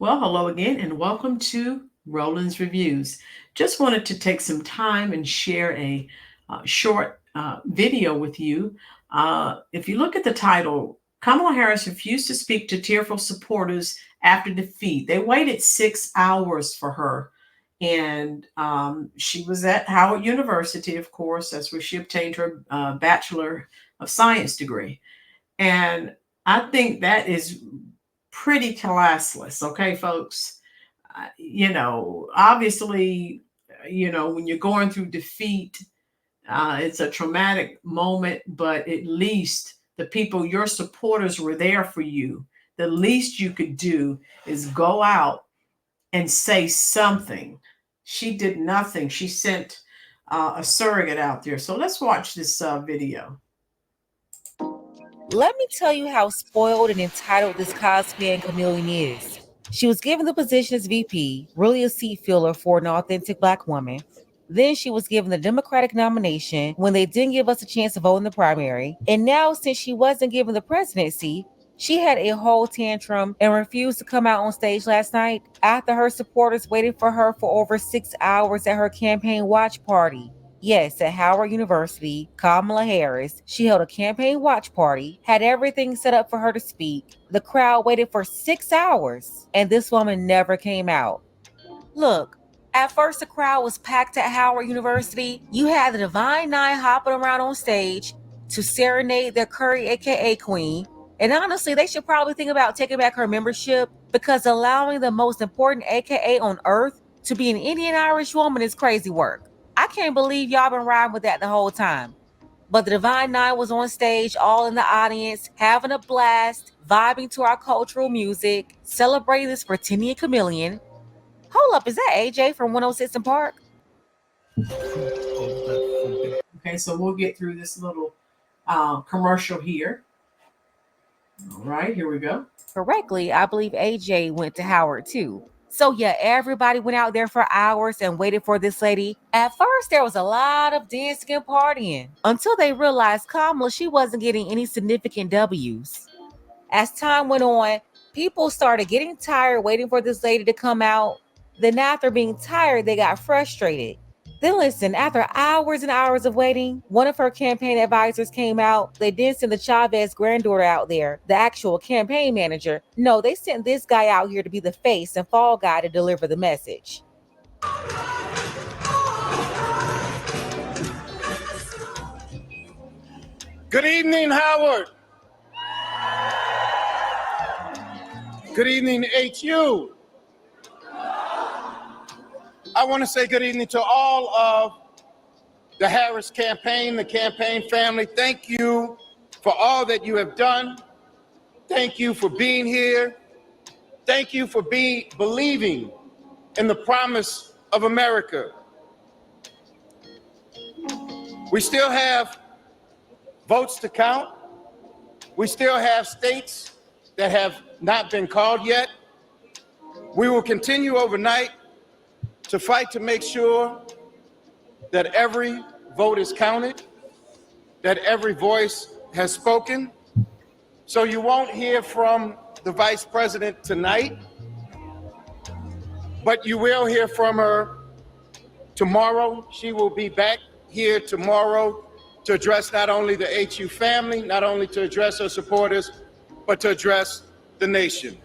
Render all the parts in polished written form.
Well, hello again, and welcome to Roland's Reviews. Just wanted to take some time and share a short video with you. If you look at the title, Kamala Harris refused to speak to tearful supporters after defeat. They waited 6 hours for her, and she was at Howard University, of course. That's where she obtained her Bachelor of Science degree. And I think that is pretty classless, okay, folks? Obviously, when you're going through defeat, it's a traumatic moment, but at least the people, your supporters, were there for you. The least you could do is go out and say something. She did nothing. She sent a surrogate out there. So let's watch this video. Let me tell you how spoiled and entitled this cosplay chameleon is. She was given the position as VP, really a seat filler for an authentic Black woman. Then she was given the Democratic nomination when they didn't give us a chance to vote in the primary. And now, since she wasn't given the presidency, she had a whole tantrum and refused to come out on stage last night after her supporters waited for her for over 6 hours at her campaign watch party. Yes, at Howard University, Kamala Harris, she held a campaign watch party, had everything set up for her to speak. The crowd waited for 6 hours, and this woman never came out. Look, at first the crowd was packed at Howard University. You had the Divine Nine hopping around on stage to serenade their Curry, aka Queen. And honestly, they should probably think about taking back her membership, because allowing the most important aka on earth to be an Indian Irish woman is crazy work. I can't believe y'all been riding with that the whole time. But the Divine Nine was on stage, all in the audience, having a blast, vibing to our cultural music, celebrating this pretending chameleon. Hold up, is that AJ from 106 in Park? Okay, so we'll get through this little commercial here. All right, here we go. Correctly, I believe AJ went to Howard too. So yeah, everybody went out there for hours and waited for this lady. At first, there was a lot of dancing and partying until they realized Kamala, she wasn't getting any significant W's. As time went on, people started getting tired waiting for this lady to come out. Then after being tired, they got frustrated. Then listen, after hours and hours of waiting, one of her campaign advisors came out. They didn't send the Chavez granddaughter out there, the actual campaign manager. No, they sent this guy out here to be the face and fall guy to deliver the message. Good evening, Howard. Good evening, HU. I want to say good evening to all of the Harris campaign, the campaign family. Thank you for all that you have done. Thank you for being here. Thank you for believing in the promise of America. We still have votes to count. We still have states that have not been called yet. We will continue overnight to fight to make sure that every vote is counted, that every voice has spoken. So you won't hear from the vice president tonight, but you will hear from her tomorrow. She will be back here tomorrow to address not only the HU family, not only to address her supporters, but to address the nation.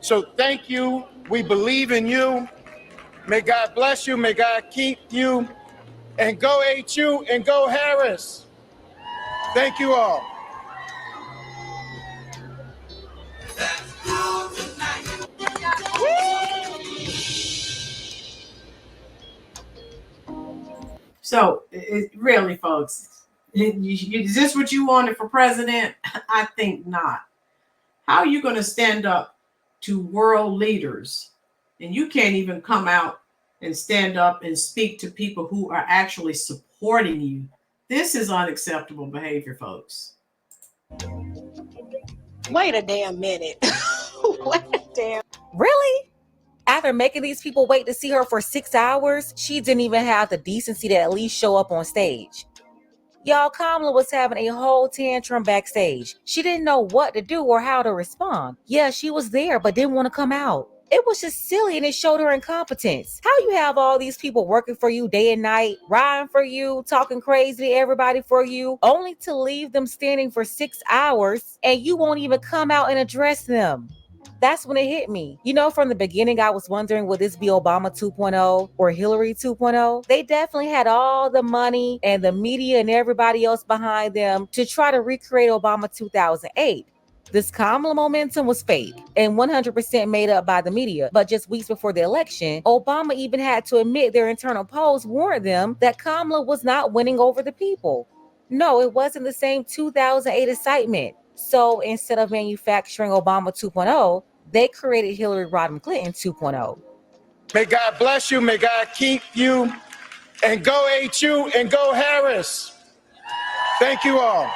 So thank you. We believe in you. May God bless you. May God keep you. And go HU and go Harris. Thank you all. So, really, folks, is this what you wanted for president? I think not. How are you going to stand up to world leaders and you can't even come out and stand up and speak to people who are actually supporting you? This is unacceptable behavior, folks. Wait a damn minute. Wait a damn. Really? After making these people wait to see her for 6 hours, she didn't even have the decency to at least show up on stage. Y'all, Kamala was having a whole tantrum backstage. She didn't know what to do or how to respond. Yeah, she was there, but didn't want to come out. It was just silly, and it showed her incompetence. How you have all these people working for you day and night, riding for you, talking crazy to everybody for you, only to leave them standing for 6 hours and you won't even come out and address them. That's when it hit me. You know, from the beginning, I was wondering, would this be Obama 2.0 or Hillary 2.0? They definitely had all the money and the media and everybody else behind them to try to recreate Obama 2008. This Kamala momentum was fake and 100% made up by the media. But just weeks before the election, Obama even had to admit their internal polls warned them that Kamala was not winning over the people. No, it wasn't the same 2008 excitement. So instead of manufacturing Obama 2.0, they created Hillary Rodham Clinton 2.0. May God bless you. May God keep you. And go HU and go Harris. Thank you all.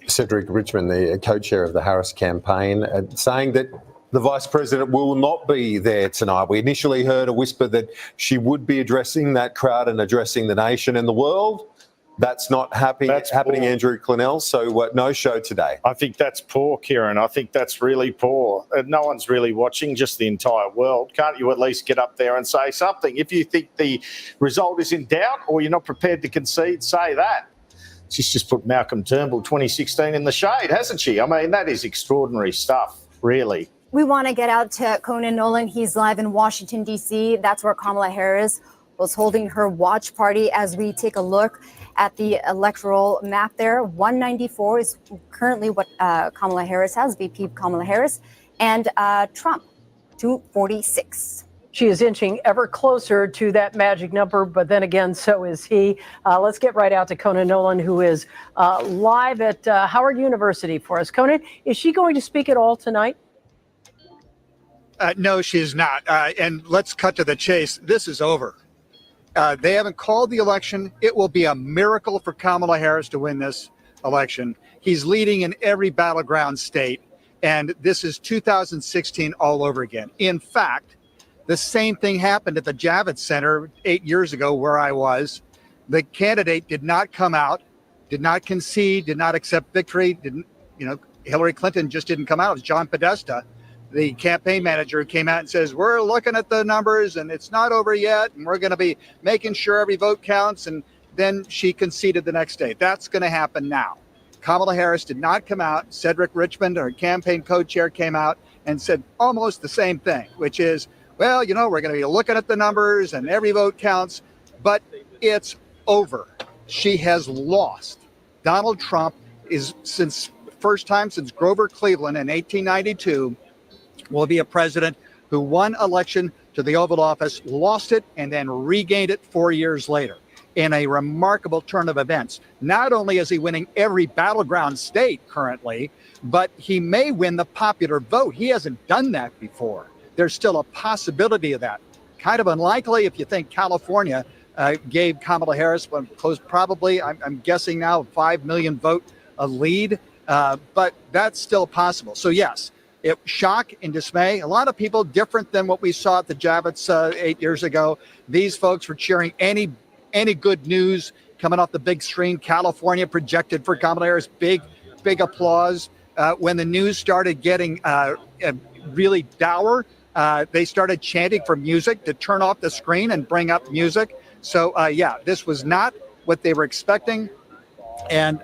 Cedric Richmond, the co-chair of the Harris campaign, saying that the Vice President will not be there tonight. We initially heard a whisper that she would be addressing that crowd and addressing the nation and the world. That's not happening, Andrew Clennell, so no show today. I think that's poor, Kieran. I think that's really poor. No one's really watching, just the entire world. Can't you at least get up there and say something? If you think the result is in doubt or you're not prepared to concede, say that. She's just put Malcolm Turnbull 2016 in the shade, hasn't she? I mean, that is extraordinary stuff, really. We want to get out to Conan Nolan. He's live in Washington, D.C. That's where Kamala Harris was holding her watch party as we take a look at the electoral map there. 194 is currently what Kamala Harris has, VP Kamala Harris, and Trump, 246. She is inching ever closer to that magic number, but then again, so is he. Let's get right out to Conan Nolan, who is live at Howard University for us. Conan, is she going to speak at all tonight? No, she is not. And let's cut to the chase. This is over. They haven't called the election. It will be a miracle for Kamala Harris to win this election. He's leading in every battleground state, and this is 2016 all over again. In fact, the same thing happened at the Javits Center 8 years ago where I was. The candidate did not come out, did not concede, did not accept victory. Hillary Clinton just didn't come out. It was John Podesta, the campaign manager, who came out and says, we're looking at the numbers and it's not over yet. And we're going to be making sure every vote counts. And then she conceded the next day. That's going to happen now. Kamala Harris did not come out. Cedric Richmond, her campaign co-chair, came out and said almost the same thing, which is, well, we're going to be looking at the numbers and every vote counts, but it's over. She has lost. Donald Trump is, first time since Grover Cleveland in 1892, will be a president who won election to the Oval Office, lost it, and then regained it 4 years later in a remarkable turn of events. Not only is he winning every battleground state currently, but he may win the popular vote. He hasn't done that before. There's still a possibility of that. Kind of unlikely if you think California gave Kamala Harris probably, I'm guessing now, 5 million vote lead, but that's still possible. So yes, shock and dismay. A lot of people different than what we saw at the Javits 8 years ago. These folks were cheering any good news coming off the big screen. California projected for Kamala Harris, big applause. When the news started getting really dour, they started chanting for music to turn off the screen and bring up music. So this was not what they were expecting. And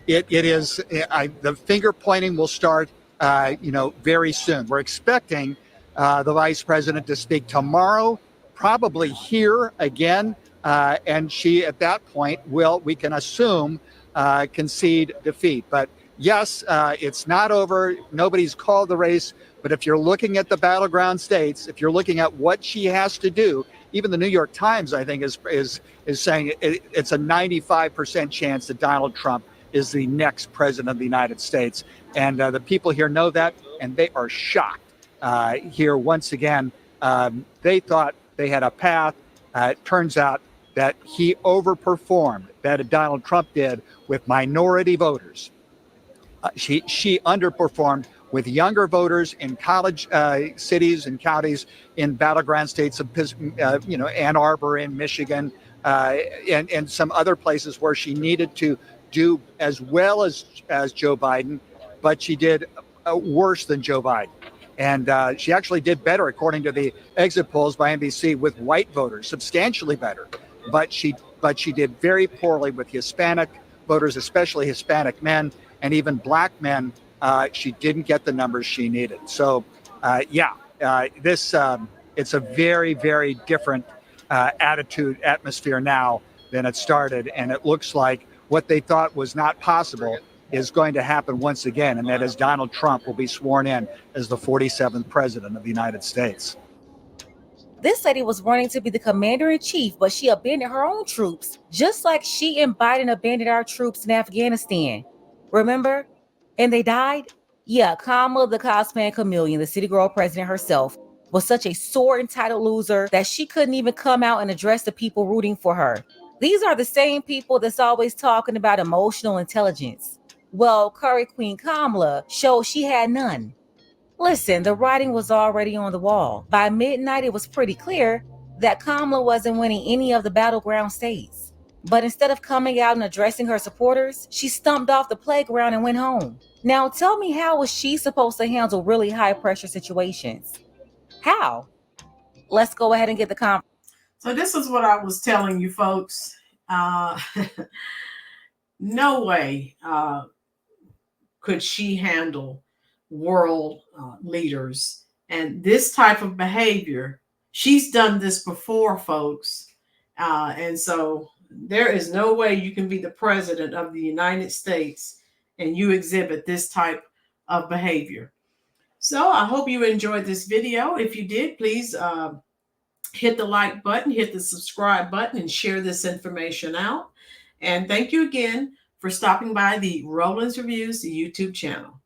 it is, the finger pointing will start very soon. We're expecting the vice president to speak tomorrow, probably here again. And she, at that point, we can assume, concede defeat. But yes, it's not over. Nobody's called the race. But if you're looking at the battleground states, if you're looking at what she has to do, even the New York Times, I think, is saying it's a 95% chance that Donald Trump is the next president of the United States. And the people here know that, and they are shocked here once again. They thought they had a path. It turns out that he overperformed, that Donald Trump did, with minority voters. She underperformed with younger voters in college cities and counties in battleground states of Ann Arbor in Michigan and some other places where she needed to do as well as Joe Biden, but she did worse than Joe Biden. And she actually did better, according to the exit polls by NBC, with white voters, substantially better. But she did very poorly with Hispanic voters, especially Hispanic men and even black men. She didn't get the numbers she needed. So, it's a very, very different atmosphere now than it started. And it looks like what they thought was not possible is going to happen once again, and that is Donald Trump will be sworn in as the 47th president of the United States. This lady was running to be the commander-in-chief, but she abandoned her own troops, just like she and Biden abandoned our troops in Afghanistan. Remember? And they died? Yeah, Kamala the cosplaying chameleon, the city girl president herself, was such a sore, entitled loser that she couldn't even come out and address the people rooting for her. These are the same people that's always talking about emotional intelligence. Well, Curry Queen Kamala showed she had none. Listen, the writing was already on the wall. By midnight, it was pretty clear that Kamala wasn't winning any of the battleground states. But instead of coming out and addressing her supporters, she stumped off the playground and went home. Now tell me, how was she supposed to handle really high-pressure situations? How? Let's go ahead and get the conference. So this is what I was telling you folks. No way could she handle world leaders and this type of behavior. She's done this before, folks. And so there is no way you can be the president of the United States and you exhibit this type of behavior. So I hope you enjoyed this video. If you did, please hit the like button, hit the subscribe button, and share this information out. And thank you again for stopping by the Roland's Reviews YouTube channel.